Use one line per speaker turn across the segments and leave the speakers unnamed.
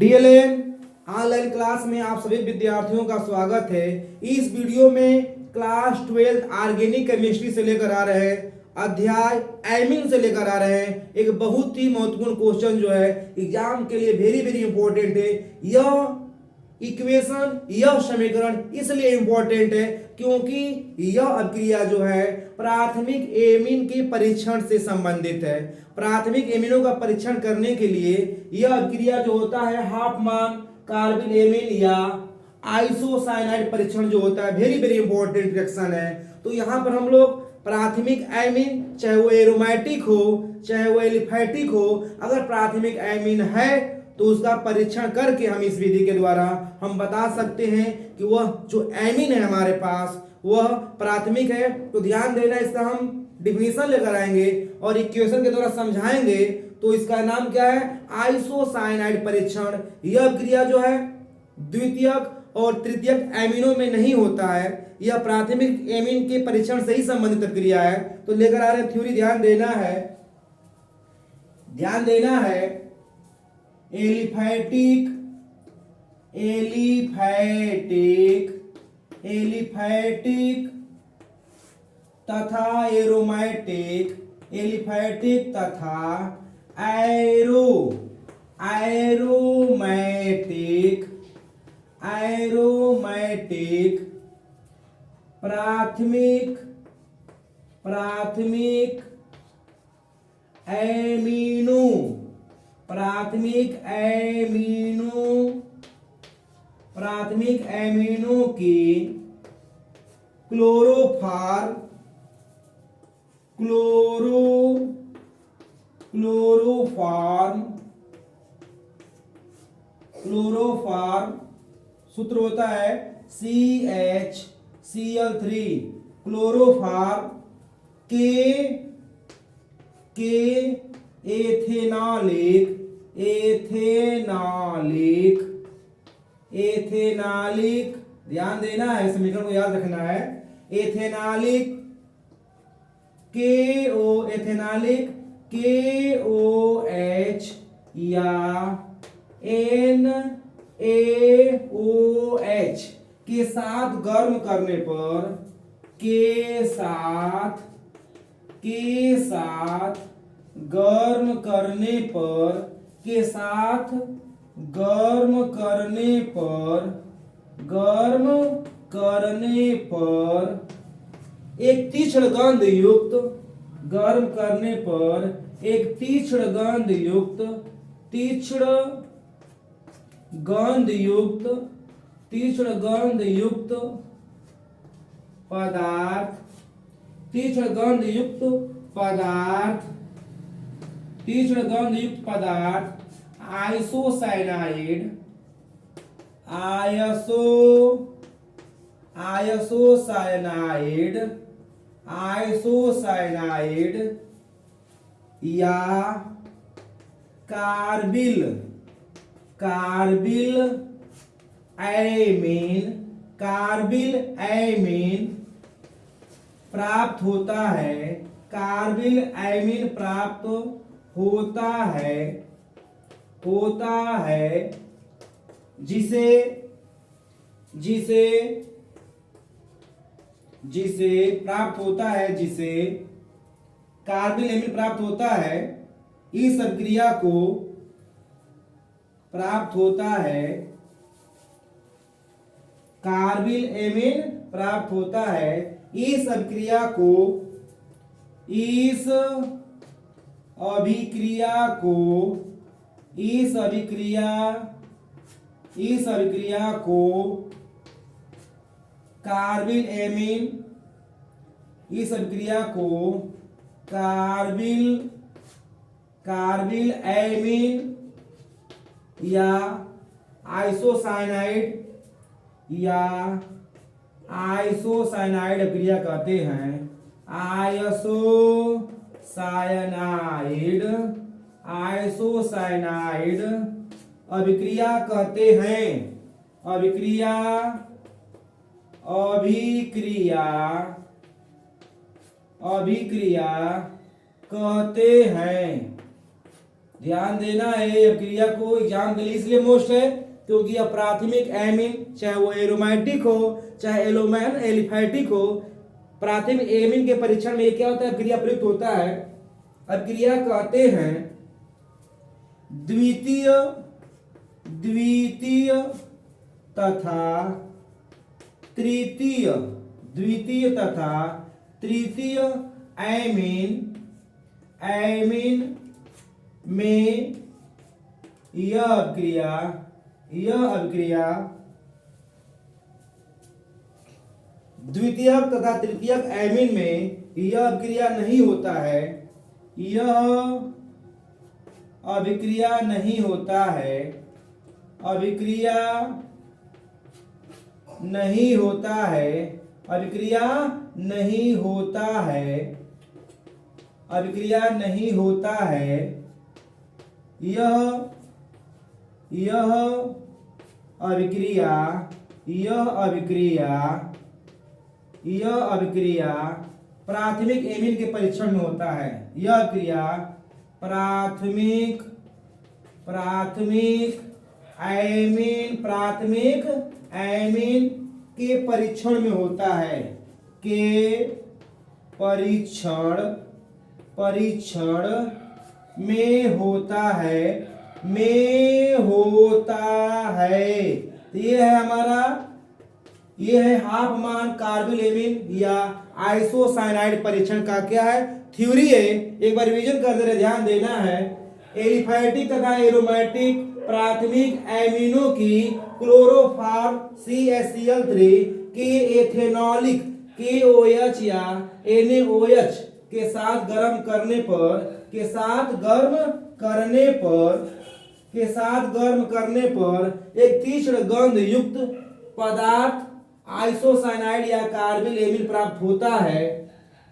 DLN online class में आप सभी विद्यार्थियों का स्वागत है। इस वीडियो में क्लास 12 ऑर्गेनिक केमिस्ट्री से लेकर आ रहे हैं, अध्याय एमिन से लेकर आ रहे हैं। एक बहुत ही महत्वपूर्ण क्वेश्चन जो है एग्जाम के लिए वेरी वेरी इंपॉर्टेंट है। यह इक्वेशन, यह समीकरण इसलिए इंपॉर्टेंट है क्योंकि यह अभिक्रिया जो है प्राथमिक एमीन के परीक्षण से संबंधित है। प्राथमिक एमीनों का परीक्षण करने के लिए यह अभिक्रिया जो होता है हाफमान कार्बिल एमीन या आइसोसाइनाइड परीक्षण जो होता है वेरी वेरी इंपॉर्टेंट रिएक्शन है। तो यहाँ पर हम लोग प्राथमिक एमीन, चाहे वो एरोमेटिक हो चाहे वो एलिफैटिक हो, अगर प्राथमिक एमीन है तो उसका परीक्षण करके हम इस विधि के द्वारा हम बता सकते हैं कि वह जो एमीन है हमारे पास वह प्राथमिक है। तो ध्यान देना, इसका हम डिफिनीशन लेकर आएंगे और इक्वेशन के द्वारा समझाएंगे। तो इसका नाम क्या है? आइसोसाइनाइड परीक्षण। यह क्रिया जो है द्वितीयक और तृतीयक एमीनों में नहीं होता है, यह प्राथमिक एमीन के परीक्षण से ही संबंधित क्रिया है। तो लेकर आ रहे थ्योरी, ध्यान देना है एलिफैटिक तथा एलिफैटिक तथा एरोमैटिक प्राथमिक एमीनो की क्लोरोफॉर्म सूत्र होता है CHCl3 क्लोरोफॉर्म के एथेनालिक, ध्यान देना है, समीकरण को याद रखना है। एथेनालिक KOH या NaOH के साथ गर्म करने पर गर्म करने पर एक तीक्ष्ण गंध युक्त पदार्थ आइसोसाइनाइड या कार्बिल एमीन प्राप्त होता है जिसे कार्बिल एमीन प्राप्त होता है। इस अभिक्रिया को कार्बिल एमीन प्राप्त होता है। इस अभिक्रिया को कार्बिल एमीन या आइसोसाइनाइड अभिक्रिया कहते हैं। आइसोसाइनाइड अभिक्रिया कहते हैं। अभिक्रिया कहते हैं। ध्यान देना है। यह क्रिया को एग्जाम के लिए इसलिए मोस्ट है क्योंकि यह प्राथमिक एमीन, चाहे वो एरोमेटिक हो चाहे एलिफैटिक हो, प्राथमिक एमीन के परीक्षण में ये क्या होता है, क्रिया प्रयुक्त होता है। अब क्रिया कहते हैं द्वितीय तथा तृतीय, द्वितीय तथा तृतीय एमीन में यह अभिक्रिया द्वितीयक तथा तृतीयक एमीन में यह अभिक्रिया नहीं होता है, यह अभिक्रिया नहीं होता है, अभिक्रिया नहीं होता है, अभिक्रिया नहीं होता है, अभिक्रिया नहीं होता है। यह अभिक्रिया प्राथमिक एमीन के परीक्षण में होता है। यह क्रिया प्राथमिक एमीन के परीक्षण में होता है, के परीक्षण में होता है, तो ये है हमारा, ये है हाफ मान कार्बिल एमीन या आइसोसाइनाइड परीक्षण का क्या है, थ्योरी है। एक बार रिवीजन कर दे रहे, ध्यान देना है। एलिफैटिक तथा एरोमेटिक प्राथमिक एमीनों की क्लोरोफॉर्म CaCl3 के एथेनॉलिक KOH या NaOH के साथ गर्म करने पर एक तीक्ष्ण गंध युक्त पदार्थ आइसोसाइनाइड या कार्बिल एमीन प्राप्त होता है।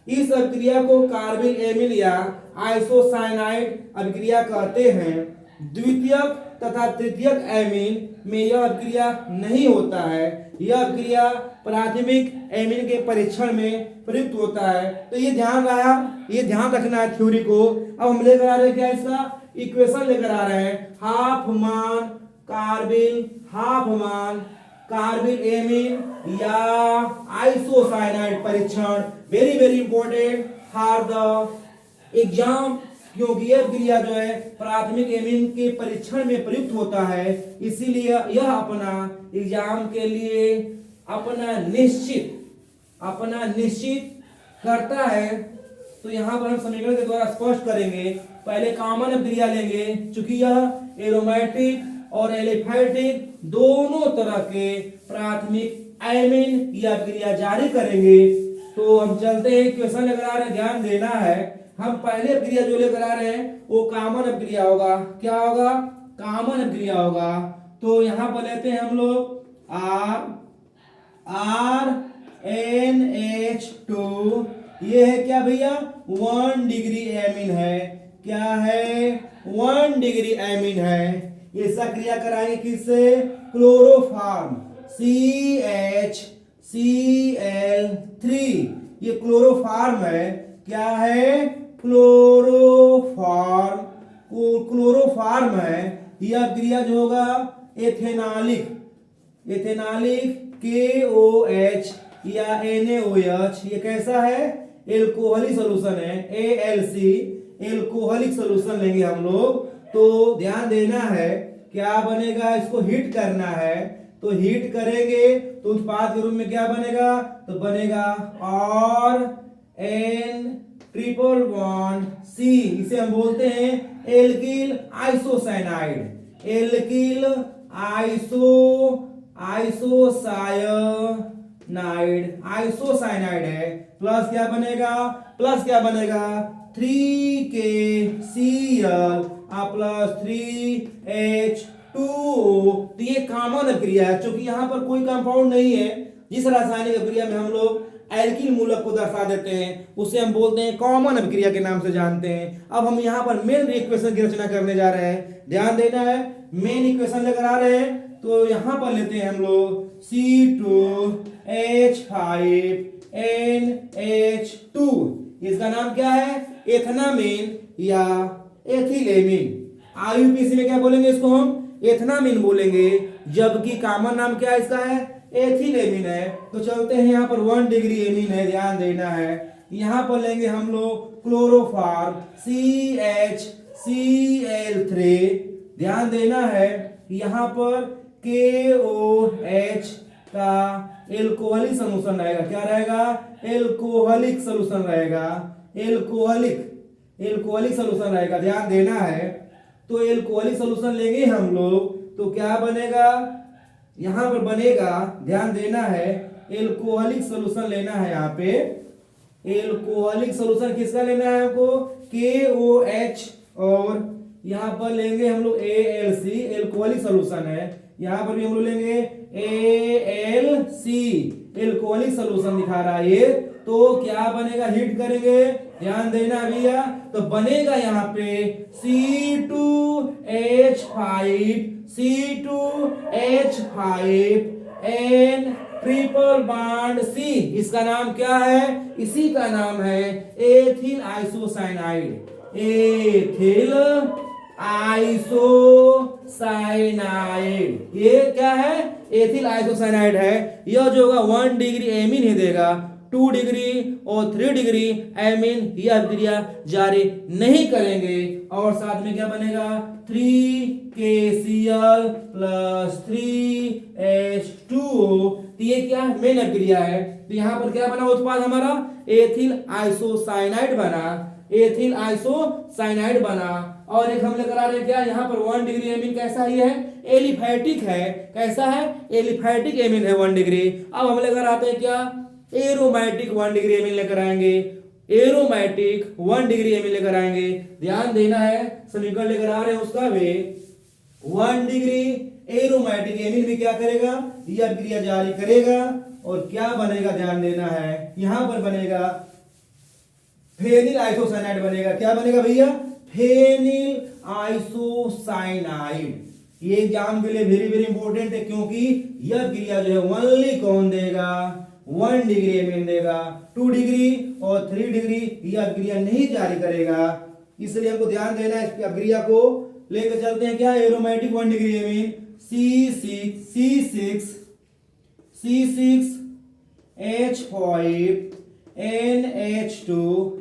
इस अभिक्रिया को कार्बिल एमीन या आइसोसाइनाइड अभिक्रिया कहते हैं। द्वितीयक तथा तृतीयक एमीन में यह अभिक्रिया नहीं होता है, यह अभिक्रिया प्राथमिक एमीन के परीक्षण में प्रयुक्त होता है। तो ये ध्यान रखना है थ्योरी को। अब हम लेकर आ रहे हैं क्या, इसका इक्वेशन लेकर आ रहे हैं, हाफ मान कार्बिल एमीन या आइसोसाइनाइड परीक्षण, very important for the exam, क्योंकि यह क्रिया जो है प्राथमिक एमीन के परीक्षण में प्रयुक्त होता है, इसीलिए यह अपना एग्जाम के लिए अपना निश्चित करता है। तो यहाँ पर हम समीकरण के द्वारा स्पष्ट करेंगे। पहले कॉमन अभिक्रिया लेंगे, चूंकि यह एरोमेटिक और एलिफैटिक दोनों तरह के प्राथमिक एमीन या अभिक्रिया जारी करेंगे। तो हम चलते हैं, क्वेश्चन लेकर आ रहे हैं, ध्यान देना है। हम पहले अभिक्रिया जो लेकर आ रहे हैं वो कॉमन अभिक्रिया होगा। क्या होगा, कॉमन अभिक्रिया होगा। तो यहाँ पर लेते हैं हम लोग RNH2, ये है क्या भैया, 1 डिग्री एमीन है। क्या है, 1 डिग्री एमीन है। ऐसा क्रिया कराएंगे किससे, क्लोरोफॉर्म CHCl3, ये क्लोरोफॉर्म है। क्या है, क्लोरोफॉर्म है। यह क्रिया जो होगा एथेनॉलिक KOH या NaOH, ये कैसा है, एल्कोहलिक सॉल्यूशन है, ALC, एल्कोहलिक सॉल्यूशन लेंगे हम लोग। तो ध्यान देना है, क्या बनेगा, इसको हीट करना है। तो हीट करेंगे तो उत्पाद के रूप में क्या बनेगा, तो बनेगा RN1 C, इसे हम बोलते हैं एल्किल आइसोसाइनाइड, एल्किल आइसोसाइनाइड है। प्लस क्या बनेगा 3KCl प्लस 3H2O। तो ये कॉमन अभिक्रिया है, क्योंकि यहाँ पर कोई कंपाउंड नहीं है। जिस रासायनिक अभिक्रिया में हम लोग एल्किल मूलक को दर्शा देते हैं उसे हम बोलते हैं कॉमन अभिक्रिया के नाम से जानते हैं। अब हम यहाँ पर मेन इक्वेशन की रचना करने जा रहे हैं, ध्यान देना है। मेन इक्वेशन लेकर आ रहे हैं, तो यहाँ पर लेते हैं हम लोग C2H5NH2, इसका नाम क्या है, एथनामीन या एथिलेमीन। आईयूपीएसी में क्या बोलेंगे इसको हम? एथनामीन बोलेंगे, जबकि कॉमन नाम क्या इसका है? एथिलेमीन है। तो चलते हैं यहाँ पर 1 डिग्री एमीन है, ध्यान देना है। यहाँ पर लेंगे हम लोग क्लोरोफॉर्म CHCl3, ध्यान देना है। यहाँ पर KOH का एल्कोहलिक सॉल्यूशन रहेगा। क्या रहेगा? एल्कोहलिक सॉल्यूशन रहेगा। एल्कोहलिक सॉल्यूशन रहेगा, ध्यान देना है। तो एल्कोहलिक सॉल्यूशन लेंगे हम लोग तो क्या बनेगा? यहां पर बनेगा, ध्यान देना है, एल्कोहलिक सॉल्यूशन लेना है। यहाँ पे एल्कोहलिक सॉल्यूशन किसका लेना है हमको? KOH, और यहाँ पर लेंगे हम लोग ALC, एल्कोहलिक सॉल्यूशन है। यहाँ पर भी हम लोग लेंगे ALC, एल्कोहलिक सॉल्यूशन दिखा रहा है ये। तो क्या बनेगा? हिट करेंगे, ध्यान देना भैया। तो बनेगा यहाँ पे C2H5 ट्रिपल बॉन्ड C। इसका नाम क्या है? इसी का नाम है एथिल आइसोसाइनाइड। एथिल आइसोसाइनाइड, ये क्या है? एथिल आइसोसाइनाइड है। यह जो होगा 1 डिग्री एमीन ही देगा, 2 डिग्री और 3 डिग्री एमीन यह अभिक्रिया जारी नहीं करेंगे। और साथ में क्या बनेगा? 3KCl + 3H2O। तो ये क्या मेन अभिक्रिया है। तो यहाँ पर क्या बना उत्पाद हमारा? एथिल आइसोसाइनाइड बना, एथिल आइसोसाइनाइड बना। और एक हम लेकर आ रहे हैं क्या? यहाँ पर 1 डिग्री एमीन कैसा ही है? एलिफैटिक है। कैसा है? एलिफैटिक एमीन है 1 डिग्री। अब हम लेकर आते हैं क्या? एरोमेटिक 1 डिग्री एमीन लेकर आएंगे। एरोमेटिक 1 डिग्री एमीन लेकर आएंगे, ध्यान देना है। समीकरण लेकर आ रहे हैं उसका भी 1 डिग्री एरोमेटिक एमीन भी क्या करेगा? यह अभिक्रिया जारी करेगा। और क्या बनेगा? ध्यान देना है, यहां पर बनेगा फेनिल आइसोसाइनाइड बनेगा। क्या बनेगा भैया? Phenyl isocyanide. ये एग्जाम के लिए वेरी वेरी इंपॉर्टेंट है, क्योंकि यह क्रिया जो है ओनली कौन देगा? 1 डिग्री एमीन देगा। 2 डिग्री और 3 डिग्री यह क्रिया नहीं जारी करेगा। इसलिए हमको ध्यान देना है। इस क्रिया को लेकर चलते हैं क्या? Aromatic 1 degree amine C6H5NH2।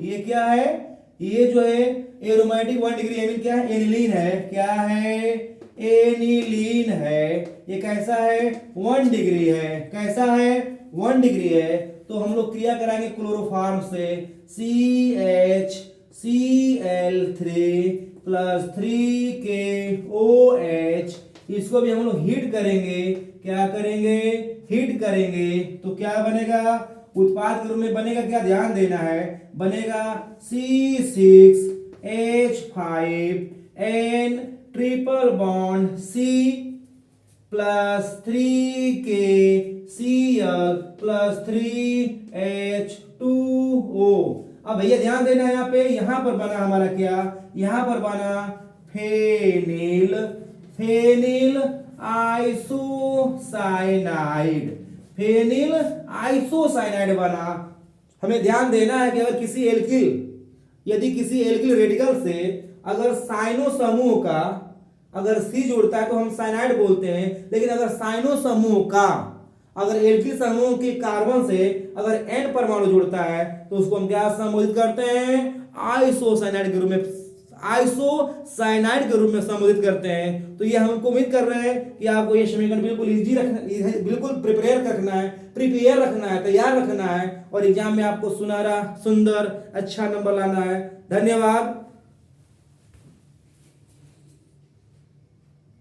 ये क्या है? ये जो है एरोमेटिक 1 डिग्री एमीन क्या है? एनिलीन है। क्या है? एनिलीन है। ये कैसा है? 1 डिग्री है। कैसा है? 1 डिग्री है। तो हम लोग क्रिया कराएंगे क्लोरोफॉर्म से CHCl3 + 3KOH। इसको भी हम लोग हीट करेंगे। क्या करेंगे? हीट करेंगे। तो क्या बनेगा? उत्पाद के रूप में बनेगा क्या? ध्यान देना है। बनेगा C6H5N triple bond C + 3KCl + 3H2O। अब भैया ध्यान देना है, यहाँ पे यहां पर बना हमारा क्या? यहां पर बना फेनिल आइसोसाइनाइड। फेनिल आइसोसाइनाइड बना। हमें ध्यान देना है कि अगर यदि किसी एल्किल रेडिकल से अगर साइनो समूह का अगर C जुड़ता है तो हम साइनाइड बोलते हैं। लेकिन अगर साइनो समूह का अगर एल्किल समूह के कार्बन से अगर N परमाणु जुड़ता है तो उसको हम क्या संबोधित करते हैं? आइसोसाइनाइड के रूप में संबोधित करते हैं। तो ये हमको उम्मीद कर रहे हैं कि आपको ये समीकरण बिल्कुल इजी रखना, बिल्कुल प्रिपेयर रखना है, तैयार रखना है, और एग्जाम में आपको सुनहरा, सुंदर, अच्छा नंबर लाना है। धन्यवाद।